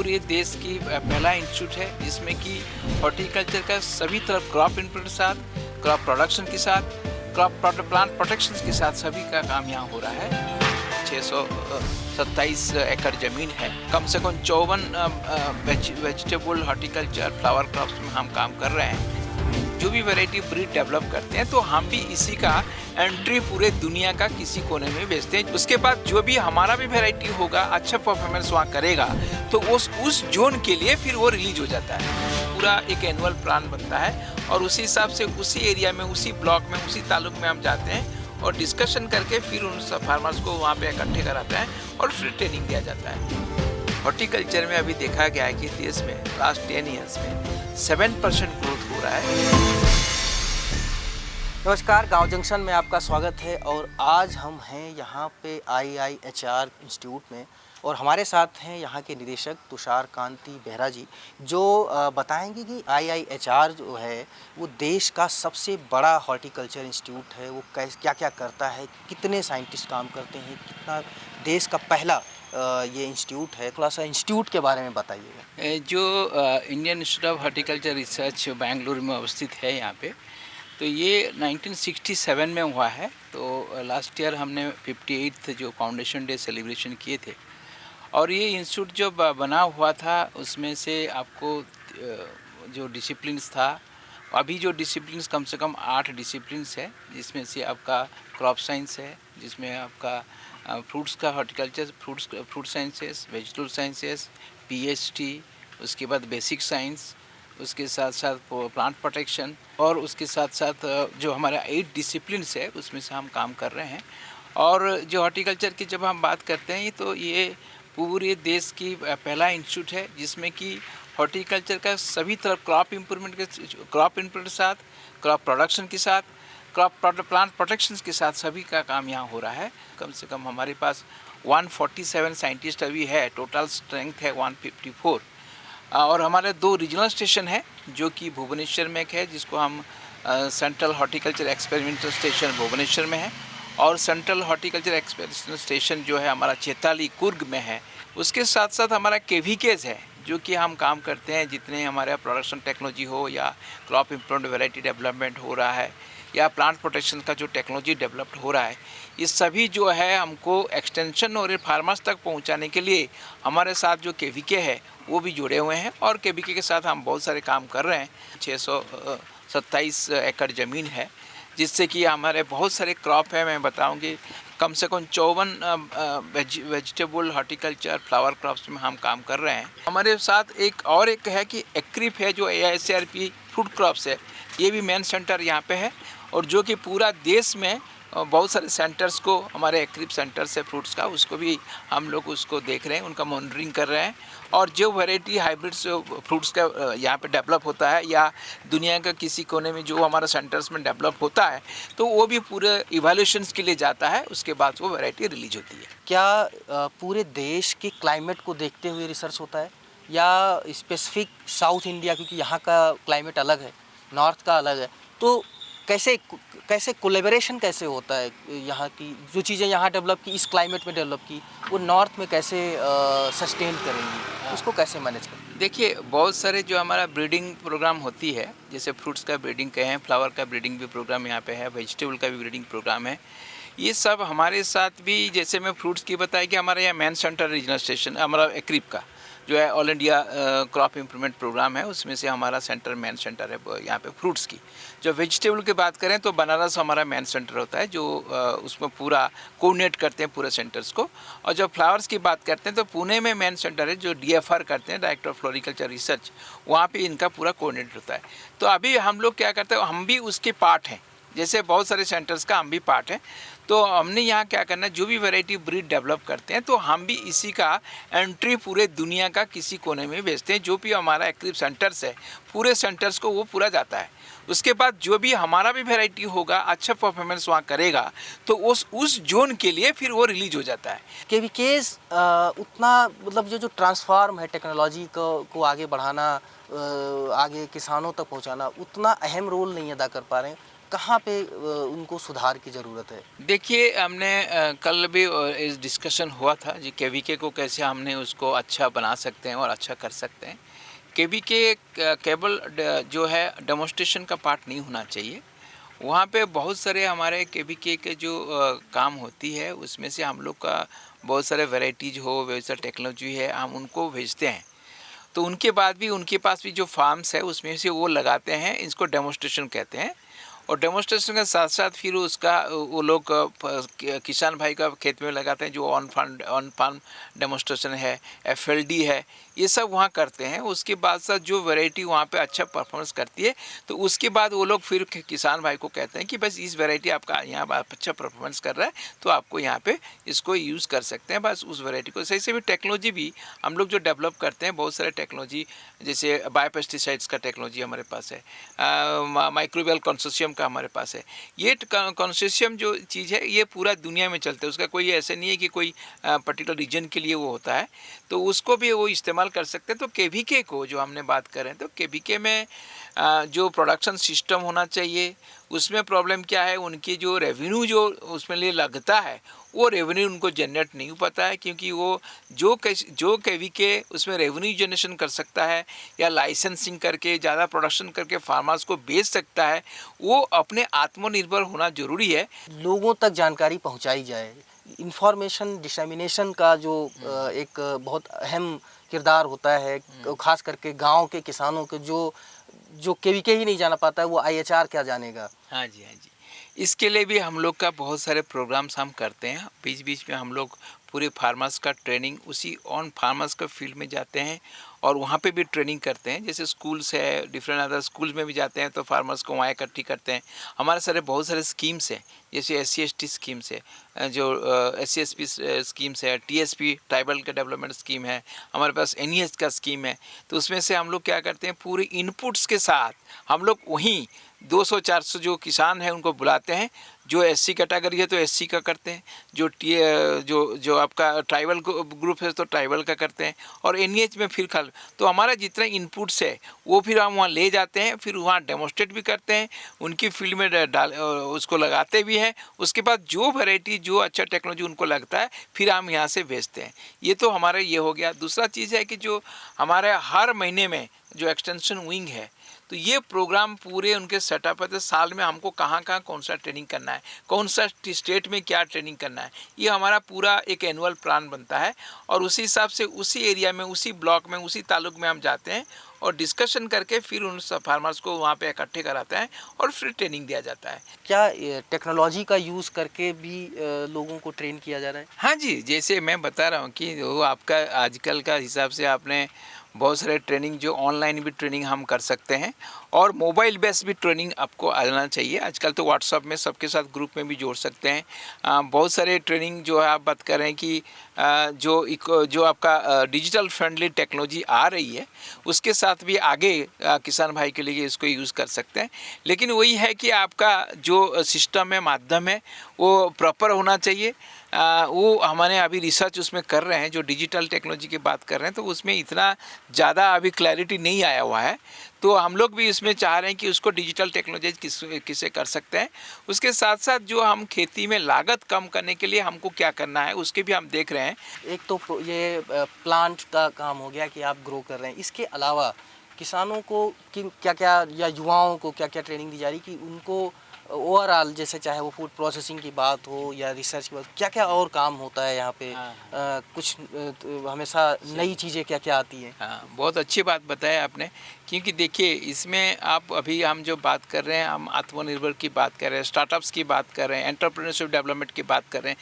पूरे देश की पहला इंस्टीट्यूट है जिसमें कि हॉर्टिकल्चर का सभी तरफ क्रॉप इनपुट के साथ, क्रॉप प्रोडक्शन के साथ, प्लांट प्रोटेक्शन के साथ सभी का काम यहाँ हो रहा है। 627 एकड़ ज़मीन है। कम से कम 54 वेजिटेबल, हॉर्टिकल्चर, फ्लावर क्रॉप्स में हम काम कर रहे हैं। जो भी वैरायटी ब्रीड डेवलप करते हैं तो हम भी इसी का एंट्री पूरे दुनिया का किसी कोने में बेचते हैं। उसके बाद जो भी हमारा भी वैरायटी होगा, अच्छा परफॉर्मेंस वहाँ करेगा तो उस जोन के लिए फिर वो रिलीज हो जाता है। पूरा एक एनुअल प्लान बनता है और उसी हिसाब से उसी एरिया में, उसी ब्लॉक में, उसी ताल्लुक में हम जाते हैं और डिस्कशन करके फिर उन सब फार्मर्स को वहाँ पे इकट्ठे कराते हैं और फिर ट्रेनिंग दिया जाता है। हॉर्टिकल्चर में अभी देखा गया है कि देश में लास्ट 10 ईयर्स में 7% ग्रोथ हो रहा है। नमस्कार, गांव जंक्शन में आपका स्वागत है और आज हम हैं यहाँ पे IIHR इंस्टीट्यूट में और हमारे साथ हैं यहाँ के निदेशक तुषार कांति बेहरा जी, जो बताएंगे कि IIHR जो है वो देश का सबसे बड़ा हॉर्टिकल्चर इंस्टीट्यूट है। वो क्या क्या करता है, कितने साइंटिस्ट काम करते हैं, कितना देश का पहला ये इंस्टीट्यूट है। थोड़ा सा इंस्टीट्यूट के बारे में बताइएगा। जो Indian institute of horticulture research Bengaluru में अवस्थित है यहाँ पे, तो ये 1967 में हुआ है। तो लास्ट ईयर हमने 58th जो फाउंडेशन डे सेलिब्रेशन किए थे और ये इंस्टीट्यूट जो बना हुआ था उसमें से आपको जो डिसिप्लिन्स था, अभी जो डिसिप्लिन्स कम से कम 8 डिसिप्लिन्स है, जिसमें से आपका क्रॉप साइंस है, जिसमें आपका फ्रूट्स का horticulture, fruit sciences, vegetable sciences, PhD, उसके बाद बेसिक साइंस, उसके साथ साथ प्लांट प्रोटेक्शन और उसके साथ साथ जो हमारा 8 डिसिप्लिन्स है उसमें से हम काम कर रहे हैं। और जो हॉर्टिकल्चर की जब हम बात करते हैं तो ये पूरे देश की पहला इंस्टीट्यूट है जिसमें कि हॉर्टिकल्चर का सभी तरफ क्रॉप इनपुट के साथ, क्रॉप प्रोडक्शन के साथ, प्लांट प्रोटेक्शन के साथ सभी का काम यहाँ हो रहा है। कम से कम हमारे पास 147 साइंटिस्ट अभी है, टोटल स्ट्रेंथ है 154। और हमारे 2 रीजनल स्टेशन है जो कि भुवनेश्वर में एक है जिसको हम central horticulture experimental station Bhubaneswar में है, और सेंट्रल हॉर्टिकल्चर एक्सपेरिमेंटल स्टेशन जो है हमारा चेताली कुर्ग में है। उसके साथ साथ हमारा KVKs है जो कि हम काम करते हैं, जितने हमारे प्रोडक्शन टेक्नोलॉजी हो या क्रॉप इम्प्रूवमेंट वैरायटी डेवलपमेंट हो रहा है या प्लांट प्रोटेक्शन का जो टेक्नोलॉजी डेवलप्ड हो रहा है, ये सभी जो है हमको एक्सटेंशन और फार्मर्स तक पहुंचाने के लिए हमारे साथ जो KVK है वो भी जुड़े हुए हैं और KVK के साथ हम बहुत सारे काम कर रहे हैं। 627 एकड़ ज़मीन है जिससे कि हमारे बहुत सारे क्रॉप है। मैं बताऊंगी कम से कम 54 वेजिटेबल, हॉर्टिकल्चर, फ्लावर क्रॉप्स में हम काम कर रहे हैं। हमारे साथ एक है कि एक्रिप है जो AICRP फ्रूट क्रॉप्स है, ये भी मेन सेंटर यहाँ पे है और जो कि पूरा देश में बहुत सारे सेंटर्स को, हमारे एक्रिप सेंटर्स है फ्रूट्स का, उसको भी हम लोग उसको देख रहे हैं, उनका मॉनिटरिंग कर रहे हैं। और जो वैरायटी हाइब्रिड्स फ्रूट्स का यहाँ पे डेवलप होता है या दुनिया का किसी कोने में जो हमारा सेंटर्स में डेवलप होता है तो वो भी पूरे इवैल्यूएशंस के लिए जाता है, उसके बाद वो वैरायटी रिलीज होती है। क्या पूरे देश के क्लाइमेट को देखते हुए रिसर्च होता है या स्पेसिफिक साउथ इंडिया, क्योंकि यहाँ का क्लाइमेट अलग है, नॉर्थ का अलग है, तो कैसे कोलैबोरेशन कैसे होता है? यहाँ की जो चीज़ें यहाँ डेवलप की, इस क्लाइमेट में डेवलप की, वो नॉर्थ में कैसे सस्टेन करेंगी, उसको कैसे मैनेज करेंगे? देखिए, बहुत सारे जो हमारा ब्रीडिंग प्रोग्राम होती है, जैसे फ्रूट्स का ब्रीडिंग कहें, फ्लावर का ब्रीडिंग भी प्रोग्राम यहाँ पे है, वेजिटेबल का भी ब्रीडिंग प्रोग्राम है। ये सब हमारे साथ भी, जैसे मैं फ्रूट्स की बताया कि हमारे यहाँ मेन सेंटर रीजनल स्टेशन हमारा एक्रिप का जो है all India crop improvement programme है, उसमें से हमारा सेंटर मेन सेंटर है यहाँ पे फ्रूट्स की। जो वेजिटेबल की बात करें तो बनारस हमारा मेन सेंटर होता है जो उसमें पूरा कोऑर्डिनेट करते हैं पूरे सेंटर्स को। और जब फ्लावर्स की बात करते हैं तो पुणे में मेन सेंटर है जो DFR करते हैं, डायरेक्टर ऑफ फ्लोरिकल्चर रिसर्च, वहाँ पे इनका पूरा कोऑर्डिनेट होता है। तो अभी हम लोग क्या करते हैं, हम भी उसके पार्ट हैं, जैसे बहुत सारे सेंटर्स का हम भी पार्ट हैं। तो हमने यहाँ क्या करना है, जो भी वैरायटी ब्रीड डेवलप करते हैं तो हम भी इसी का एंट्री पूरे दुनिया का किसी कोने में भेजते हैं। जो भी हमारा एक्टिव सेंटर्स है, पूरे सेंटर्स को वो पूरा जाता है। उसके बाद जो भी हमारा भी वैरायटी होगा, अच्छा परफॉर्मेंस वहाँ करेगा तो उस जोन के लिए फिर वो रिलीज हो जाता है। KVKs उतना मतलब जो ट्रांसफॉर्म है टेक्नोलॉजी को आगे बढ़ाना, आगे किसानों तक पहुँचाना, उतना अहम रोल नहीं अदा कर पा रहे हैं। कहाँ पे उनको सुधार की ज़रूरत है? देखिए, हमने कल भी इस डिस्कशन हुआ था जी, केवीके को कैसे हमने उसको अच्छा बना सकते हैं और अच्छा कर सकते हैं। केवीके केवल जो है डेमोन्स्ट्रेशन का पार्ट नहीं होना चाहिए। वहाँ पे बहुत सारे हमारे केवीके के जो काम होती है, उसमें से हम लोग का बहुत सारे वैराइटीज़ हो, वैसा टेक्नोलॉजी है, हम उनको भेजते हैं। तो उनके बाद भी उनके पास भी जो फार्म्स है उसमें से वो लगाते हैं, इसको डेमोन्स्ट्रेशन कहते हैं। और डेमोन्स्ट्रेशन के साथ साथ फिर उसका वो लोग किसान भाई का खेत में लगाते हैं, जो ऑन फार्म डेमोन्स्ट्रेशन है, एफएलडी है, ये सब वहाँ करते हैं। उसके बाद साथ जो वैरायटी वहाँ पे अच्छा परफॉर्मेंस करती है, तो उसके बाद वो लोग फिर किसान भाई को कहते हैं कि बस इस वैरायटी आपका यहाँ अच्छा परफॉर्मेंस कर रहा है, तो आपको यहाँ पे इसको यूज़ कर सकते हैं, बस उस वैरायटी को। सही से भी टेक्नोलॉजी भी हम लोग जो डेवलप करते हैं, बहुत सारे टेक्नोलॉजी, जैसे बायोपेस्टिसाइड्स का टेक्नोलॉजी हमारे पास है, माइक्रोबियल कंसोर्शियम का हमारे पास है। ये कंसोर्शियम जो चीज़ है, ये पूरा दुनिया में चलता है, उसका कोई ऐसे नहीं है कि कोई पर्टिकुलर रीजन के लिए वो होता है, तो उसको भी वो इस्तेमाल कर सकते हैं। तो केवीके को जो हमने बात कर रहे हैं, तो केवीके में जो प्रोडक्शन सिस्टम होना चाहिए, उसमें प्रॉब्लम क्या है, उनकी जो रेवेन्यू जो उसमें लिए लगता है, वो रेवेन्यू उनको जनरेट नहीं हो पाता है, क्योंकि वो जो केवीके उसमें रेवेन्यू जनरेशन कर सकता है या लाइसेंसिंग करके ज़्यादा प्रोडक्शन करके फार्मर्स को बेच सकता है, वो अपने आत्मनिर्भर होना ज़रूरी है। लोगों तक जानकारी पहुंचाई जाए, इंफॉर्मेशन डिसेमिनेशन का जो एक बहुत अहम किरदार होता है, खास करके गांव के किसानों के जो जो केवीके ही नहीं जाना पाता है, वो आईएचआर क्या जानेगा। हाँ जी, हाँ जी। इसके लिए भी हम लोग का बहुत सारे प्रोग्राम्स हम करते हैं। बीच बीच में हम लोग पूरे फार्मर्स का ट्रेनिंग, उसी ऑन फार्मर्स का फील्ड में जाते हैं और वहाँ पे भी ट्रेनिंग करते हैं। जैसे स्कूल्स है, डिफरेंट अदर स्कूल्स में भी जाते हैं, तो फार्मर्स को वहाँ इकट्ठी करते हैं। हमारे सारे बहुत सारे स्कीम्स हैं, जैसे SC/ST स्कीम्स है, जो SC/ST स्कीम्स है, TSP ट्राइबल का डेवलपमेंट स्कीम है, हमारे पास NES का स्कीम है। तो उसमें से हम लोग क्या करते हैं, पूरे इनपुट्स के साथ हम लोग वहीं 200-400 जो किसान हैं उनको बुलाते हैं। जो SC कैटेगरी है तो SC का करते हैं, जो आपका ट्राइबल ग्रुप है तो ट्राइबल का करते हैं, और NEH में फिर खल। तो हमारा जितना इनपुट्स है वो फिर हम वहाँ ले जाते हैं, फिर वहाँ डेमोन्स्ट्रेट भी करते हैं, उनकी फील्ड में डाल उसको लगाते भी हैं। उसके बाद जो वैरायटी, जो अच्छा टेक्नोलॉजी उनको लगता है, फिर हम यहाँ से भेजते हैं। ये तो हमारा ये हो गया। दूसरा चीज़ है कि जो हमारे हर महीने में जो एक्सटेंशन विंग है, तो ये प्रोग्राम पूरे उनके सेटअप है। तो साल में हमको कहाँ कहाँ कौन सा ट्रेनिंग करना है, कौन सा स्टेट में क्या ट्रेनिंग करना है, ये हमारा पूरा एक एनुअल प्लान बनता है। और उसी हिसाब से उसी एरिया में, उसी ब्लॉक में, उसी ताल्लुक में हम जाते हैं और डिस्कशन करके फिर उन सब फार्मर्स को वहाँ पे इकट्ठे कराते हैं और फिर ट्रेनिंग दिया जाता है। क्या टेक्नोलॉजी का यूज़ करके भी लोगों को ट्रेन किया जा रहा है? हाँ जी, जैसे मैं बता रहा हूँ कि वो आपका आजकल का हिसाब से आपने बहुत सारे ट्रेनिंग, जो ऑनलाइन भी ट्रेनिंग हम कर सकते हैं और मोबाइल बेस्ड भी ट्रेनिंग आपको आना चाहिए। आजकल तो व्हाट्सअप में सबके साथ ग्रुप में भी जोड़ सकते हैं। बहुत सारे ट्रेनिंग जो है, आप बात कर रहे हैं कि जो आपका डिजिटल फ्रेंडली टेक्नोलॉजी आ रही है, उसके साथ भी आगे किसान भाई के लिए इसको यूज़ कर सकते हैं। लेकिन वही है कि आपका जो सिस्टम है, माध्यम है, वो प्रॉपर होना चाहिए। वो हमारे अभी रिसर्च उसमें कर रहे हैं, जो डिजिटल टेक्नोलॉजी की बात कर रहे हैं, तो उसमें इतना ज़्यादा अभी क्लैरिटी नहीं आया हुआ है। तो हम लोग भी इसमें चाह रहे हैं कि उसको डिजिटल टेक्नोलॉजी किसे कर सकते हैं। उसके साथ साथ जो हम खेती में लागत कम करने के लिए हमको क्या करना है, उसके भी हम देख रहे हैं। एक तो ये प्लांट का काम हो गया कि आप ग्रो कर रहे हैं, इसके अलावा किसानों को क्या क्या, या युवाओं को क्या क्या ट्रेनिंग दी जा रही कि उनको ओवरऑल, जैसे चाहे वो फूड प्रोसेसिंग की बात हो या रिसर्च की बात, क्या क्या और काम होता है यहाँ पे? कुछ हमेशा नई चीज़ें क्या क्या आती हैं? हाँ, बहुत अच्छी बात बताया आपने, क्योंकि देखिए इसमें आप अभी हम जो बात कर रहे हैं, हम आत्मनिर्भर की बात कर रहे हैं, स्टार्टअप्स की बात कर रहे हैं, एंटरप्रेन्योरशिप डेवलपमेंट की बात कर रहे हैं।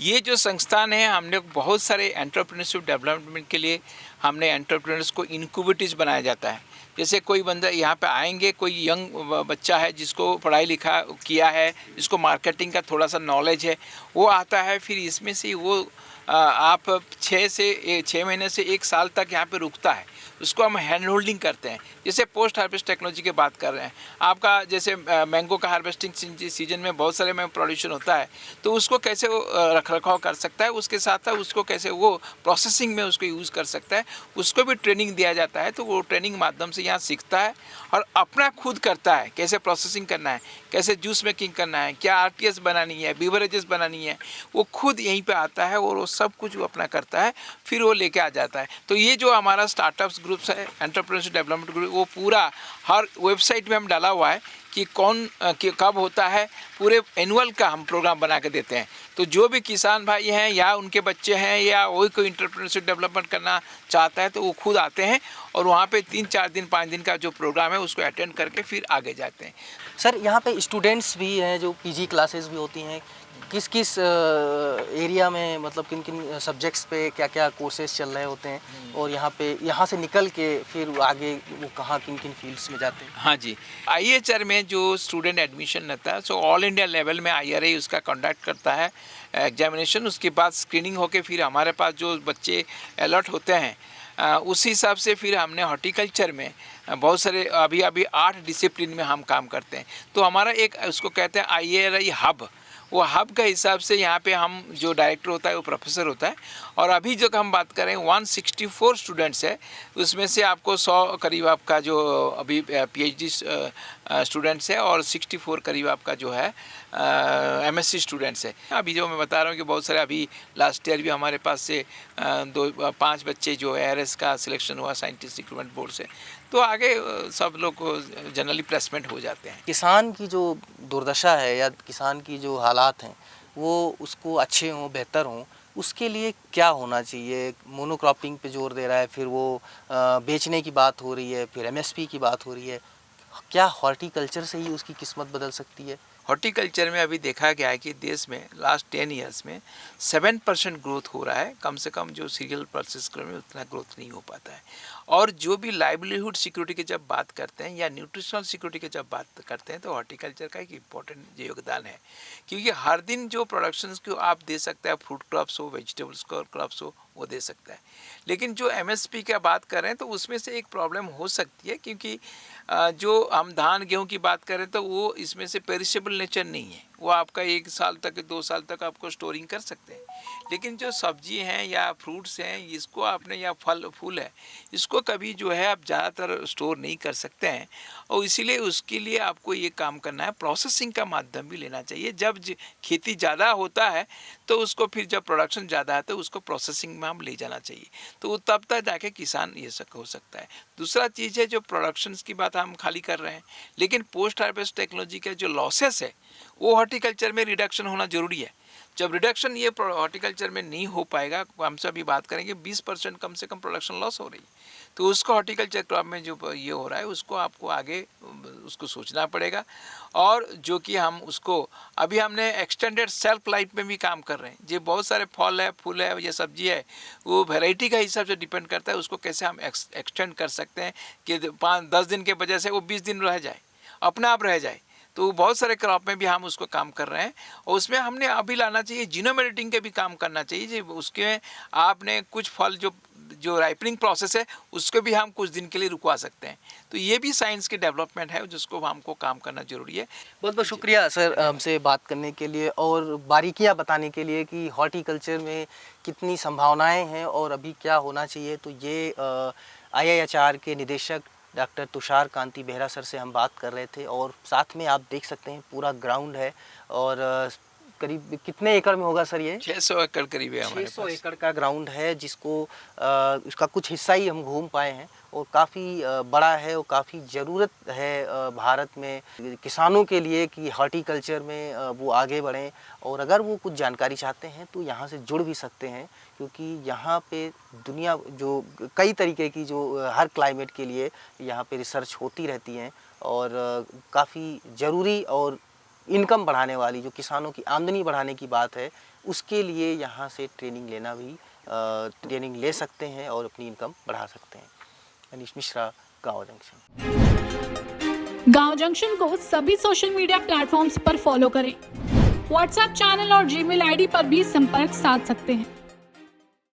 ये जो संस्थान है, हमने बहुत सारे एंटरप्रेन्योरशिप डेवलपमेंट के लिए हमने एंटरप्रेन्योर्स को इनक्यूबेटर्स बनाया जाता है। जैसे कोई बंदा यहाँ पे आएंगे, कोई यंग बच्चा है जिसको पढ़ाई लिखा किया है, जिसको मार्केटिंग का थोड़ा सा नॉलेज है, वो आता है, फिर इसमें से वो आप 6 महीने से 1 साल तक यहाँ पे रुकता है, उसको हम हैंड होल्डिंग करते हैं। जैसे पोस्ट हार्वेस्ट टेक्नोलॉजी की बात कर रहे हैं, आपका जैसे मैंगो का हार्वेस्टिंग सीजन में बहुत सारे मैंगो प्रोडक्शन होता है, तो उसको कैसे वो रख रखाव कर सकता है, उसके साथ साथ उसको कैसे वो प्रोसेसिंग में उसको यूज़ कर सकता है, उसको भी ट्रेनिंग दिया जाता है। तो वो ट्रेनिंग माध्यम से यहाँ सीखता है और अपना खुद करता है, कैसे प्रोसेसिंग करना है, कैसे जूस मेकिंग करना है, क्या आरटीएस बनानी है, बीवरेजेस बनानी है, वो खुद यहीं पे आता है और वो सब कुछ वो अपना करता है, फिर वो लेके आ जाता है। तो ये जो हमारा स्टार्टअप्स ग्रुप्स है, एंटरप्रेन्योरशिप डेवलपमेंट ग्रुप, वो पूरा हर वेबसाइट में हम डाला हुआ है कि कब होता है, पूरे एनुअल का हम प्रोग्राम बना के देते हैं। तो जो भी किसान भाई हैं या उनके बच्चे हैं या वही कोई एंटरप्रेन्योरशिप डेवलपमेंट करना चाहता है, तो वो खुद आते हैं और वहाँ पे 3-4 दिन 5 दिन का जो प्रोग्राम है उसको अटेंड करके फिर आगे जाते हैं। सर यहाँ पे स्टूडेंट्स भी हैं, जो पीजी क्लासेस भी होती हैं, किस किस एरिया में, मतलब किन किन सब्जेक्ट्स पे क्या क्या कोर्सेज चल रहे होते हैं, और यहाँ से निकल के फिर आगे वो कहाँ किन किन फील्ड्स में जाते हैं? हाँ जी, IHR में जो स्टूडेंट एडमिशन रहता है, सो ऑल इंडिया लेवल में IRA उसका कंडक्ट करता है एग्जामिनेशन। उसके बाद स्क्रीनिंग होके फिर हमारे पास जो बच्चे अलर्ट होते हैं, उस हिसाब से फिर हमने हॉर्टिकल्चर में बहुत सारे अभी 8 डिसिप्लिन में हम काम करते हैं। तो हमारा एक उसको कहते हैं IRA हब, वो हब का हिसाब से यहाँ पे हम जो डायरेक्टर होता है वो प्रोफेसर होता है। और अभी जो हम बात करें 164 स्टूडेंट्स है, उसमें से आपको 100 करीब आपका जो अभी PhD स्टूडेंट्स है और 64 करीब आपका जो है MSc स्टूडेंट्स है। अभी जो मैं बता रहा हूँ कि बहुत सारे अभी लास्ट ईयर भी हमारे पास से 5 बच्चे जो ARS का सिलेक्शन हुआ साइंटिस्ट रिक्रूटमेंट बोर्ड से, तो आगे सब लोग को जनरली प्लेसमेंट हो जाते हैं। किसान की जो दुर्दशा है या किसान की जो हालात हैं वो उसको अच्छे हों, बेहतर हों, उसके लिए क्या होना चाहिए? मोनोक्रॉपिंग पे जोर दे रहा है, फिर वो बेचने की बात हो रही है, फिर MSP की बात हो रही है। क्या हॉर्टिकल्चर से ही उसकी किस्मत बदल सकती है? हॉर्टिकल्चर में अभी देखा गया है कि देश में लास्ट 10 ईयर्स में 7% ग्रोथ हो रहा है। कम से कम जो सीरियल प्रोसेस में उतना ग्रोथ नहीं हो पाता है। और जो भी लाइवलीहुड सिक्योरिटी की जब बात करते हैं या न्यूट्रिशनल सिक्योरिटी की जब बात करते हैं, तो हॉर्टिकल्चर का एक इम्पॉर्टेंट योगदान है। क्योंकि हर दिन जो प्रोडक्शंस को आप दे सकते हैं, फ्रूट क्रॉप्स हो, वेजिटेबल्स क्रॉप्स हो, वो दे सकता है। लेकिन जो MSP की बात कर रहे हैं, तो उसमें से एक प्रॉब्लम हो सकती है, क्योंकि जो हम धान गेहूं की बात करें तो वो इसमें से पेरिशेबल नेचर नहीं है, वो आपका 1 साल तक 2 साल तक आपको स्टोरिंग कर सकते हैं। लेकिन जो सब्जी हैं या फ्रूट्स हैं, इसको आपने, या फल फूल है, इसको कभी जो है आप ज़्यादातर स्टोर नहीं कर सकते हैं। और इसीलिए उसके लिए आपको ये काम करना है, प्रोसेसिंग का माध्यम भी लेना चाहिए। जब खेती ज़्यादा होता है तो उसको फिर जब प्रोडक्शन ज़्यादा है तो उसको प्रोसेसिंग में हम ले जाना चाहिए, तो तब तक जाके किसान ये सब हो सकता है। दूसरा चीज़ है जो प्रोडक्शंस की बात हम खाली कर रहे हैं, लेकिन पोस्ट हार्वेस्ट टेक्नोलॉजी के जो लॉसेस है वो हॉर्टिकल्चर में रिडक्शन होना ज़रूरी है। जब रिडक्शन ये हॉर्टिकल्चर में नहीं हो पाएगा, हमसे अभी बात करेंगे 20% कम से कम प्रोडक्शन लॉस हो रही है, तो उसको हॉर्टिकल्चर क्रॉप में जो ये हो रहा है उसको आपको आगे उसको सोचना पड़ेगा। और जो कि हम उसको अभी हमने एक्सटेंडेड सेल्फ लाइफ में भी काम कर रहे हैं। जो बहुत सारे फल है, फूल है या सब्जी है, वो वैरायटी का हिसाब से डिपेंड करता है, उसको कैसे हम एक्सटेंड कर सकते हैं कि 5-10 दिन के वजह से वो 20 दिन रह जाए, अपने आप रह जाए। तो बहुत सारे क्रॉप में भी हम उसको काम कर रहे हैं, और उसमें हमने अभी लाना चाहिए जीनोम एडिटिंग के भी काम करना चाहिए। उसके आपने कुछ फल जो राइपनिंग प्रोसेस है उसको भी हम कुछ दिन के लिए रुकवा सकते हैं। तो ये भी साइंस की डेवलपमेंट है जिसको हमको काम करना जरूरी है। बहुत बहुत शुक्रिया सर हमसे बात करने के लिए और बारीकियां बताने के लिए कि हॉर्टिकल्चर में कितनी संभावनाएं हैं और अभी क्या होना चाहिए। तो ये IIHR के निदेशक डॉक्टर तुषार कांति बेहरा सर से हम बात कर रहे थे, और साथ में आप देख सकते हैं पूरा ग्राउंड है, और करीब कितने एकड़ में होगा सर ये? 600 एकड़ करीब है हमारे पास। 600 एकड़ का ग्राउंड है, जिसको उसका कुछ हिस्सा ही हम घूम पाए हैं, और काफ़ी बड़ा है और काफ़ी ज़रूरत है भारत में किसानों के लिए कि हॉर्टिकल्चर में वो आगे बढ़ें। और अगर वो कुछ जानकारी चाहते हैं तो यहाँ से जुड़ भी सकते हैं, क्योंकि यहाँ पे दुनिया जो कई तरीके की जो हर क्लाइमेट के लिए यहाँ पे रिसर्च होती रहती हैं, और काफ़ी ज़रूरी और इनकम बढ़ाने वाली, जो किसानों की आमदनी बढ़ाने की बात है, उसके लिए यहाँ से ट्रेनिंग लेना भी ट्रेनिंग ले सकते हैं और अपनी इनकम बढ़ा सकते हैं। अनीश मिश्रा, गाँव जंक्शन। गाँव जंक्शन को सभी सोशल मीडिया प्लेटफॉर्म्स पर फॉलो करें। व्हाट्सएप चैनल और जीमेल आईडी पर भी संपर्क साध सकते हैं।